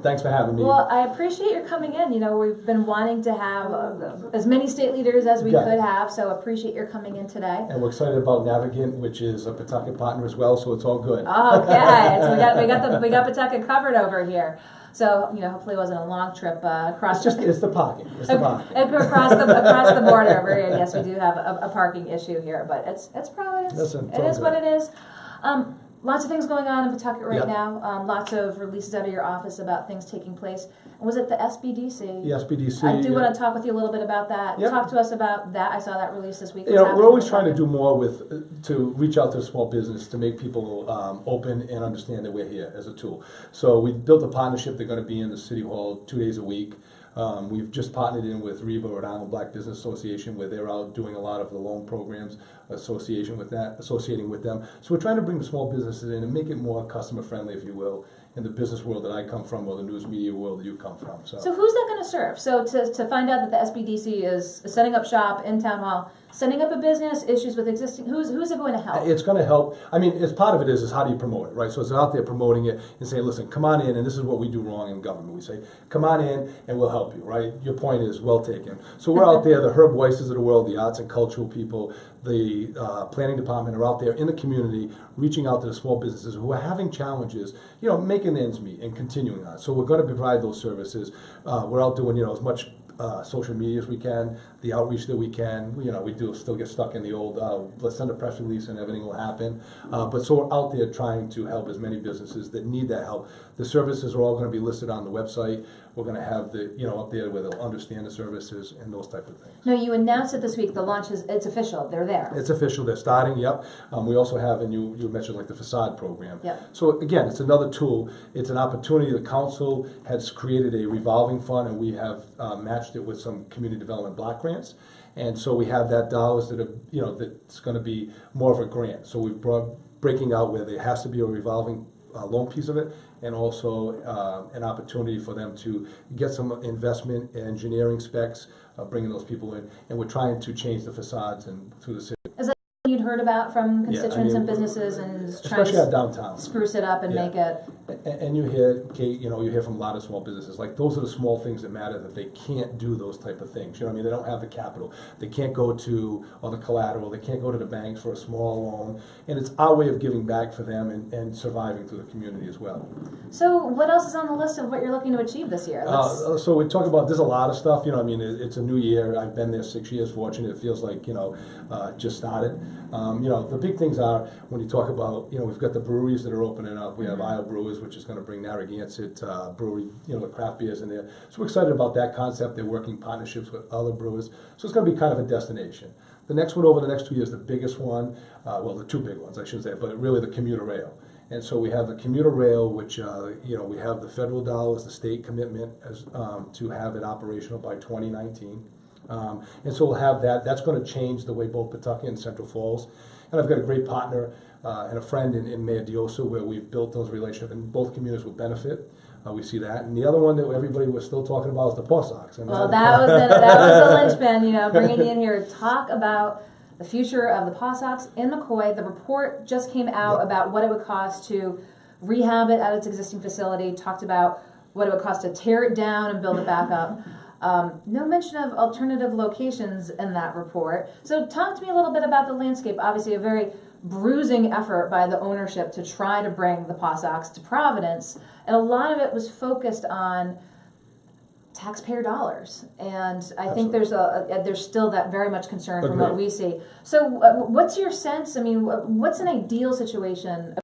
Thanks for having me. Well, I appreciate your coming in. You know, we've been wanting to have as many state leaders as we could have, so appreciate your coming in today. And we're excited about Navigant, which is a Pawtucket partner as well, so it's all good. Okay, so we got Pawtucket covered over here. So, you know, hopefully it wasn't a long trip across. It's the parking. It's the parking. across the border. Yes, we do have a parking issue here, but it's Providence. Listen, it is what it is. Lots of things going on in Pawtucket right now. Lots of releases out of your office about things taking place. And was it the SBDC? The SBDC. I do want to talk with you a little bit about that. Yep. Talk to us about that. I saw that release this week. You know, we're always trying to do more to reach out to the small business, to make people open and understand that we're here as a tool. So we built a partnership. They're going to be in the City Hall 2 days a week. We've just partnered in with REBA, Rhode Island Black Business Association, where they're out doing a lot of the loan programs, associating with them. So we're trying to bring the small businesses in and make it more customer friendly, if you will, in the business world that I come from, or the news media world that you come from. So who's that going to serve? So to find out that the SBDC is setting up shop in Town Hall, setting up a business, issues with existing, who's it going to help? It's going to help. I mean, as part of it is how do you promote it, right? So it's out there promoting it and saying, listen, come on in, and this is what we do wrong in government. We say, come on in and we'll help you, right? Your point is well taken. So we're out there, the Herb Weisses of the world, the arts and cultural people, the planning department are out there in the community reaching out to the small businesses who are having challenges, you know, making ends meet and continuing on. So we're going to provide those services. We're out doing, you know, as much social media as we can, the outreach that we can. You know, we do still get stuck in the old, let's send a press release and everything will happen. But so we're out there trying to help as many businesses that need that help. The services are all going to be listed on the website. We're going to have the, you know, up there where they'll understand the services and those type of things. No, you announced it this week. The launch it's official. They're there. It's official. They're starting. Yep. We also have, and you mentioned like the facade program. Yep. So again, it's another tool. It's an opportunity. The council has created a revolving fund, and we have matched it with some community development block grants. And so we have that dollars that are, you know, that's going to be more of a grant. So we've brought breaking out where there has to be a revolving loan piece of it, and also an opportunity for them to get some investment in engineering specs, bringing those people in, and we're trying to change the facades and through the city. Is that something you'd heard about from constituents and businesses, and trying especially at downtown, spruce it up and make it? And you hear, Kate, you know, you hear from a lot of small businesses, like those are the small things that matter, that they can't do those type of things. You know what I mean? They don't have the capital. They can't go to, or the collateral, they can't go to the banks for a small loan. And it's our way of giving back for them and surviving through the community as well. So what else is on the list of what you're looking to achieve this year? So we talk about, there's a lot of stuff, you know, I mean, it's a new year. I've been there 6 years, fortunate. It feels like, you know, just started. You know, the big things are, when you talk about, you know, we've got the breweries that are opening up. We have Isle Brewers, which is going to bring Narragansett brewery, you know, the craft beers in there. So we're excited about that concept. They're working partnerships with other brewers. So it's going to be kind of a destination. The next one over the next 2 years, the biggest one, well, the two big ones, I should say, but really the commuter rail. And so we have the commuter rail, which, you know, we have the federal dollars, the state commitment as, to have it operational by 2019. And so we'll have that. That's going to change the way both Pawtucket and Central Falls. And I've got a great partner and a friend in Mayor Diosa, where we've built those relationships, and both communities will benefit. We see that. And the other one that everybody was still talking about is the Paw Sox. Well, that was the linchpin, you know, bringing you in here to talk about the future of the Paw Sox in McCoy. The report just came out about what it would cost to rehab it at its existing facility, talked about what it would cost to tear it down and build it back up. No mention of alternative locations in that report. So talk to me a little bit about the landscape. Obviously a very bruising effort by the ownership to try to bring the Paw Sox to Providence. And a lot of it was focused on taxpayer dollars. And I think there's still that very much concern from what we see. So what's your sense? I mean, what's an ideal situation?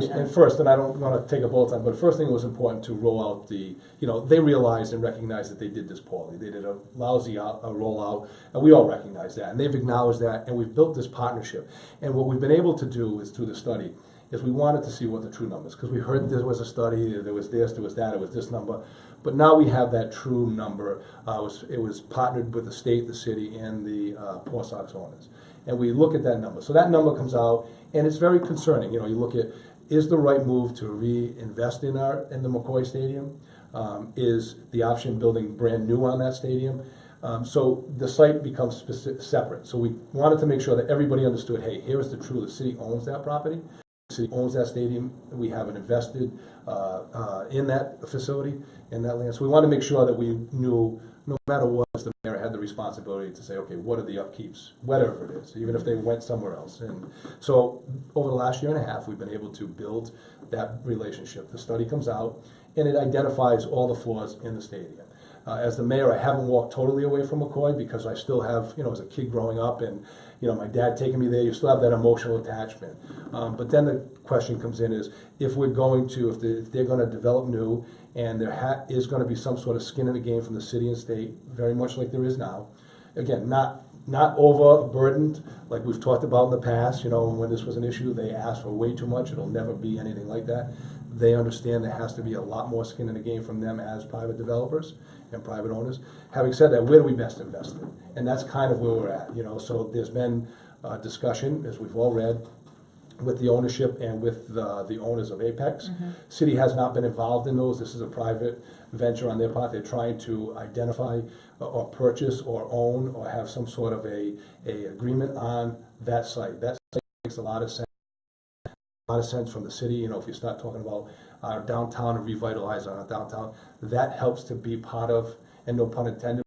And first, and I don't want to take up all the time, but first thing it was important to roll out the, you know, they realized and recognized that they did this poorly. They did a lousy rollout, and we all recognize that, and they've acknowledged that, and we've built this partnership. And what we've been able to do is, through the study, is we wanted to see what the true numbers, because we heard there was a study, there was this, there was that, it was this number, but now we have that true number. It was partnered with the state, the city, and the Paw Sox owners. And we look at that number. So that number comes out, and it's very concerning. You know, you look at, is the right move to reinvest in the McCoy Stadium? Is the option building brand new on that stadium? So the site becomes separate. So we wanted to make sure that everybody understood, hey, here's the truth. The city owns that property. city owns that stadium. We haven't invested in that facility, in that land. So we want to make sure that we knew, no matter what, the mayor had the responsibility to say, okay, what are the upkeeps, whatever it is, even if they went somewhere else. And so over the last year and a half, we've been able to build that relationship. The study comes out, and it identifies all the flaws in the stadium. As the mayor, I haven't walked totally away from McCoy because I still have, as a kid growing up and, my dad taking me there, you still have that emotional attachment. But then the question comes in is, if we're going to, if they're going to develop new and there is going to be some sort of skin in the game from the city and state, very much like there is now, again, not overburdened, like we've talked about in the past, when this was an issue, they asked for way too much. It'll never be anything like that. They understand there has to be a lot more skin in the game from them as private developers and private owners. Having said that, where do we best invest it? And that's kind of where we're at, So there's been discussion, as we've all read, with the ownership and with the owners of Apex. Mm-hmm. City has not been involved in those. This is a private venture on their part. They're trying to identify or purchase or own or have some sort of a agreement on that site. That site makes a lot of sense. A lot of sense from the city. If you start talking about our downtown and revitalize our downtown, that helps to be part of, and no pun intended.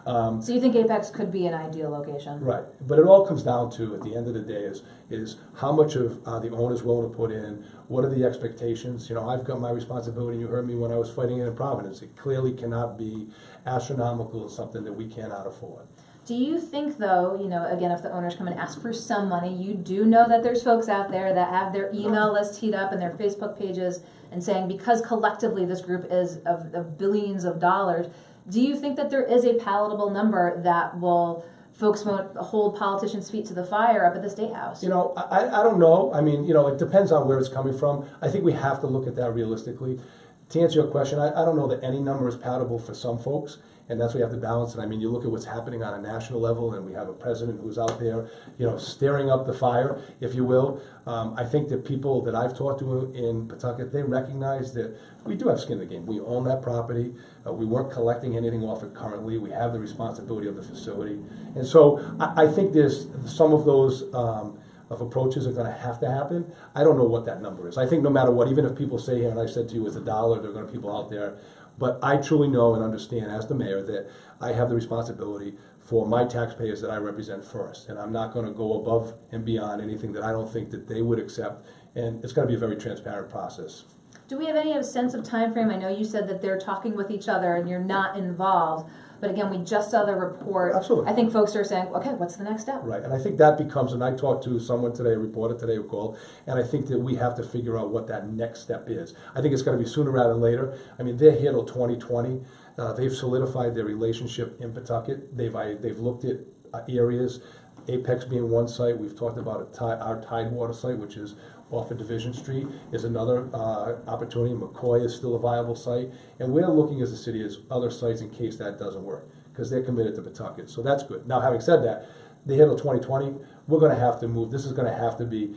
So you think Apex could be an ideal location? Right, but it all comes down to, at the end of the day, is how much of the owners willing to put in, what are the expectations? I've got my responsibility, you heard me when I was fighting it in Providence. It clearly cannot be astronomical and something that we cannot afford. Do you think, though, again, if the owners come and ask for some money, you do know that there's folks out there that have their email list teed up and their Facebook pages and saying, because collectively this group is of billions of dollars, do you think that there is a palatable number that folks won't hold politicians' feet to the fire up at the State House? I don't know. I mean, it depends on where it's coming from. I think we have to look at that realistically. To answer your question, I don't know that any number is palatable for some folks, and that's why you have to balance it. I mean, you look at what's happening on a national level, and we have a president who's out there, stirring up the fire, if you will. I think that people that I've talked to in Pawtucket, they recognize that we do have skin in the game. We own that property. We weren't collecting anything off it currently. We have the responsibility of the facility. And so I think there's some of those of approaches are going to have to happen. I don't know what that number is. I think no matter what, even if people say here, and I said to you it's $1, there are going to be people out there. But I truly know and understand as the mayor that I have the responsibility for my taxpayers that I represent first. And I'm not going to go above and beyond anything that I don't think that they would accept. And it's going to be a very transparent process. Do we have any sense of time frame? I know you said that they're talking with each other and you're not involved. But again, we just saw the report. Absolutely. I think folks are saying, okay, what's the next step? Right, and I think that becomes, and I talked to someone today, a reporter today who called, and I think that we have to figure out what that next step is. I think it's going to be sooner rather than later. I mean, they're here till 2020. They've solidified their relationship in Pawtucket. They've looked at areas, Apex being one site. We've talked about our Tidewater site, which is off of Division Street, is another opportunity. McCoy is still a viable site. And we're looking as a city as other sites in case that doesn't work, because they're committed to Pawtucket. So that's good. Now, having said that, they hit till 2020. We're going to have to move. This is going to have to be,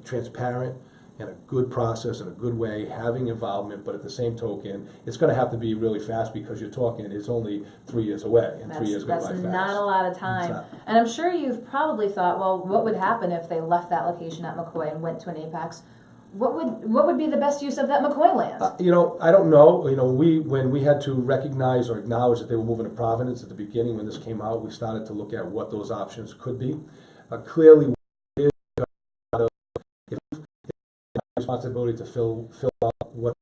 transparent and a good process and a good way, having involvement, but at the same token, it's going to have to be really fast because you're talking, it's only 3 years away, and 3 years go by fast. That's not a lot of time. And I'm sure you've probably thought, well, what would happen if they left that location at McCoy and went to an Apex? What would be the best use of that McCoy land? I don't know. When we had to recognize or acknowledge that they were moving to Providence at the beginning, when this came out, we started to look at what those options could be. Clearly, responsibility to fill out what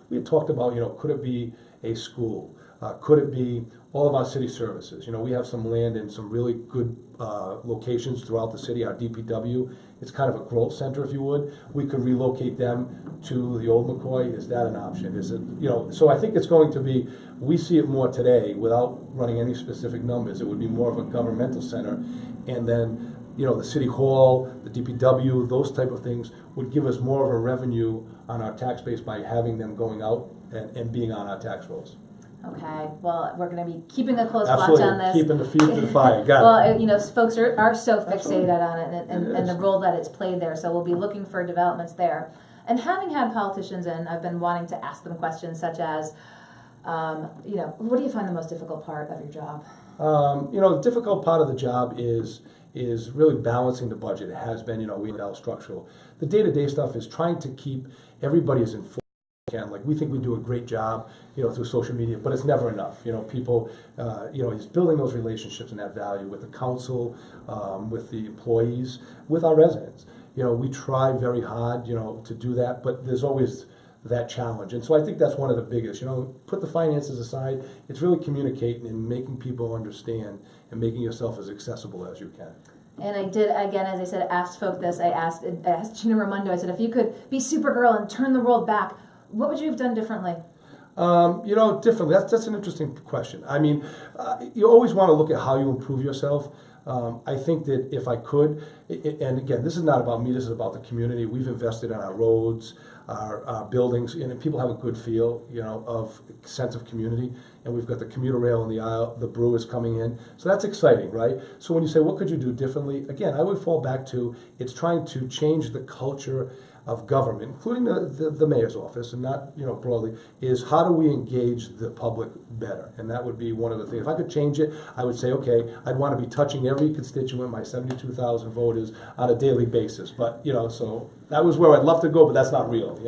we had talked about. Could it be a school? Could it be all of our city services? We have some land in some really good locations throughout the city. Our DPW, it's kind of a growth center, if you would. We could relocate them to the old McCoy. Is that an option? Is it, so I think it's going to be, we see it more today without running any specific numbers. It would be more of a governmental center. And then, the city hall, the DPW, those type of things would give us more of a revenue on our tax base by having them going out and being on our tax rolls. Okay, well, we're going to be keeping a close Absolutely. watch on this. Keeping the feet to the fire. Got it. Folks are so fixated Absolutely. on it and the role that it's played there, so we'll be looking for developments there. And having had politicians in, I've been wanting to ask them questions such as, what do you find the most difficult part of your job? The difficult part of the job is is really balancing the budget. It has been, we know structural. The day-to-day stuff is trying to keep everybody as informed as we can. Like, we think we do a great job, through social media, but it's never enough. People, is building those relationships and that value with the council, with the employees, with our residents. We try very hard, to do that, but there's always that challenge. And so I think that's one of the biggest, put the finances aside, it's really communicating and making people understand and making yourself as accessible as you can. And I did, again, as I said, asked folk this. I asked Gina Raimondo, I said, if you could be Supergirl and turn the world back, what would you have done differently? Differently. That's an interesting question. I mean, you always want to look at how you improve yourself. I think that if I could, and again, this is not about me, this is about the community. We've invested in our roads, our buildings, and people have a good feel, of sense of community. And we've got the commuter rail in the aisle, the brew is coming in. So that's exciting, right? So when you say, what could you do differently? Again, I would fall back to, it's trying to change the culture of government, including the mayor's office, and not, broadly, is how do we engage the public better? And that would be one of the things. If I could change it, I would say, okay, I'd want to be touching every constituent, my 72,000 voters, on a daily basis. But, so that was where I'd love to go, but that's not real,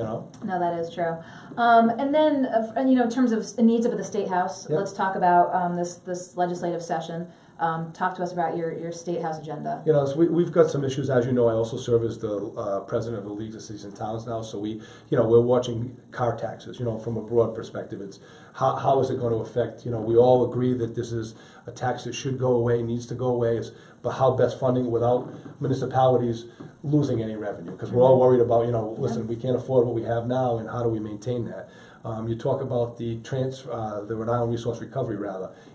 No, that is true. And then, in terms of the needs of the State House, Yep. let's talk about this legislative session. Talk to us about your State House agenda. So we've got some issues. As you know, I also serve as the president of the League of Cities and Towns now. So we're watching car taxes, from a broad perspective. It's how is it going to affect, we all agree that this is a tax that should go away, needs to go away, but how best funding without municipalities losing any revenue? Because we're all worried about, listen, we can't afford what we have now, and how do we maintain that? You talk about the Rhode Island Resource Recovery,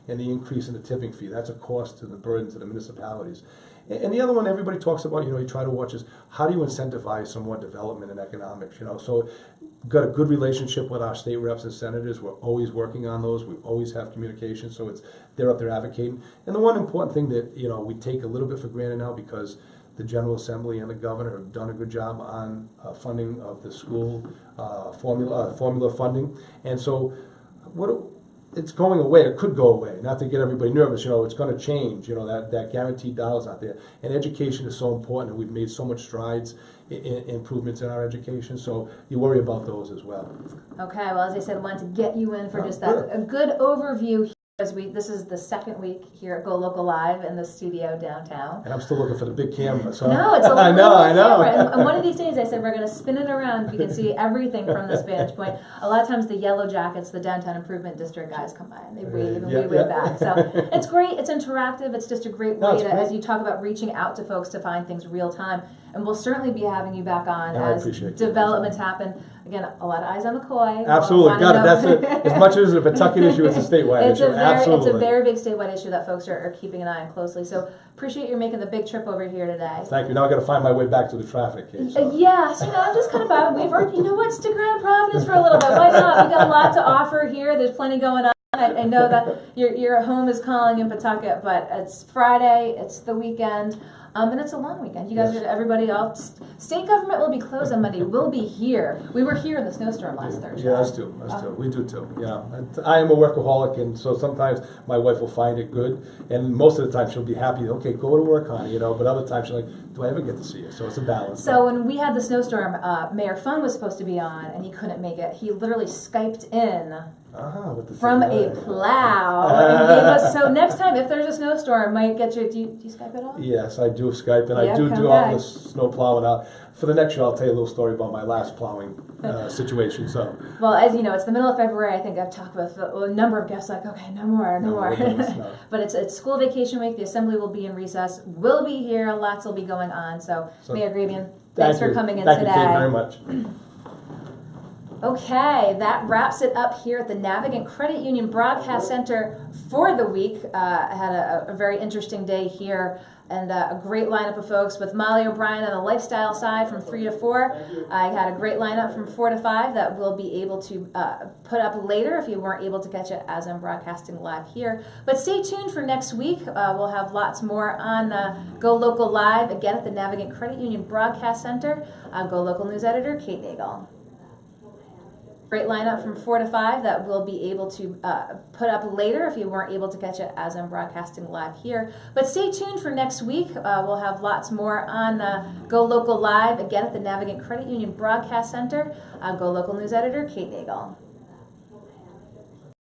and the increase in the tipping fee. That's a cost to the burden to the municipalities. And the other one everybody talks about, you try to watch is how do you incentivize some more development and economics, So we've got a good relationship with our state reps and senators. We're always working on those. We always have communication, so they're up there advocating. And the one important thing that, we take a little bit for granted now, because the General Assembly and the governor have done a good job on funding of the school formula funding. And so it's going away. It could go away. Not to get everybody nervous, it's going to change. That guaranteed dollars out there. And education is so important, and we've made so much strides in improvements in our education. So you worry about those as well. Okay. Well, as I said, I wanted to get you in for just that a good overview. This is the second week here at Go Local Live in the studio downtown. And I'm still looking for the big camera. So. No, it's a I little know. camera. And one of these days I said we're going to spin it around. You can see everything from this vantage point. A lot of times the Yellow Jackets, the Downtown Improvement District guys come by and they wave and we wave back. So it's great. It's interactive. It's just a great way to, as you talk about reaching out to folks to find things real time. And we'll certainly be having you back on as developments happen. Again, a lot of eyes on McCoy. Absolutely, got it. That's as much as a Pawtucket issue, it's a statewide issue. Absolutely. It's a very big statewide issue that folks are keeping an eye on closely. So appreciate you making the big trip over here today. Thank you. Now I've got to find my way back to the traffic case. So. Yes, I'm just kind of bummed. We've already, stick around Providence for a little bit. Why not? We've got a lot to offer here. There's plenty going on. I know that your home is calling in Pawtucket, but it's Friday, it's the weekend. And it's a long weekend. You guys are, everybody else, state government will be closed on Monday. We'll be here. We were here in the snowstorm last Thursday. Yeah, us too. We do too. Yeah. And I am a workaholic, and so sometimes my wife will find it good, and most of the time she'll be happy. Okay, go to work, honey. But other times she's like, do I ever get to see you? So it's a balance. So when we had the snowstorm, Mayor Fun was supposed to be on, and he couldn't make it. He literally Skyped in. From a plow and gave us, so next time if there's a snowstorm, might get you. Do you Skype at all? Yes, I do Skype, and I do all the snow plowing out. For the next show, I'll tell you a little story about my last plowing situation. So, well, as you know, it's the middle of February. I think I've talked with a number of guests. Like, okay, no more. But it's school vacation week. The assembly will be in recess. We'll be here. Lots will be going on. So Mayor Grebien, thanks for coming in today. Thank you, Kate, very much. Okay, that wraps it up here at the Navigant Credit Union Broadcast Center for the week. I had a very interesting day here and a great lineup of folks with Molly O'Brien on the lifestyle side from 3 to 4. I had a great lineup from 4 to 5 that we'll be able to put up later if you weren't able to catch it as I'm broadcasting live here. But stay tuned for next week. We'll have lots more on Go Local Live, again at the Navigant Credit Union Broadcast Center. Go Local News Editor Kate Nagel. Great lineup from 4 to 5 that we'll be able to put up later if you weren't able to catch it as I'm broadcasting live here. But stay tuned for next week. We'll have lots more on Go Local Live, again at the Navigant Credit Union Broadcast Center. Go Local News Editor Kate Nagel.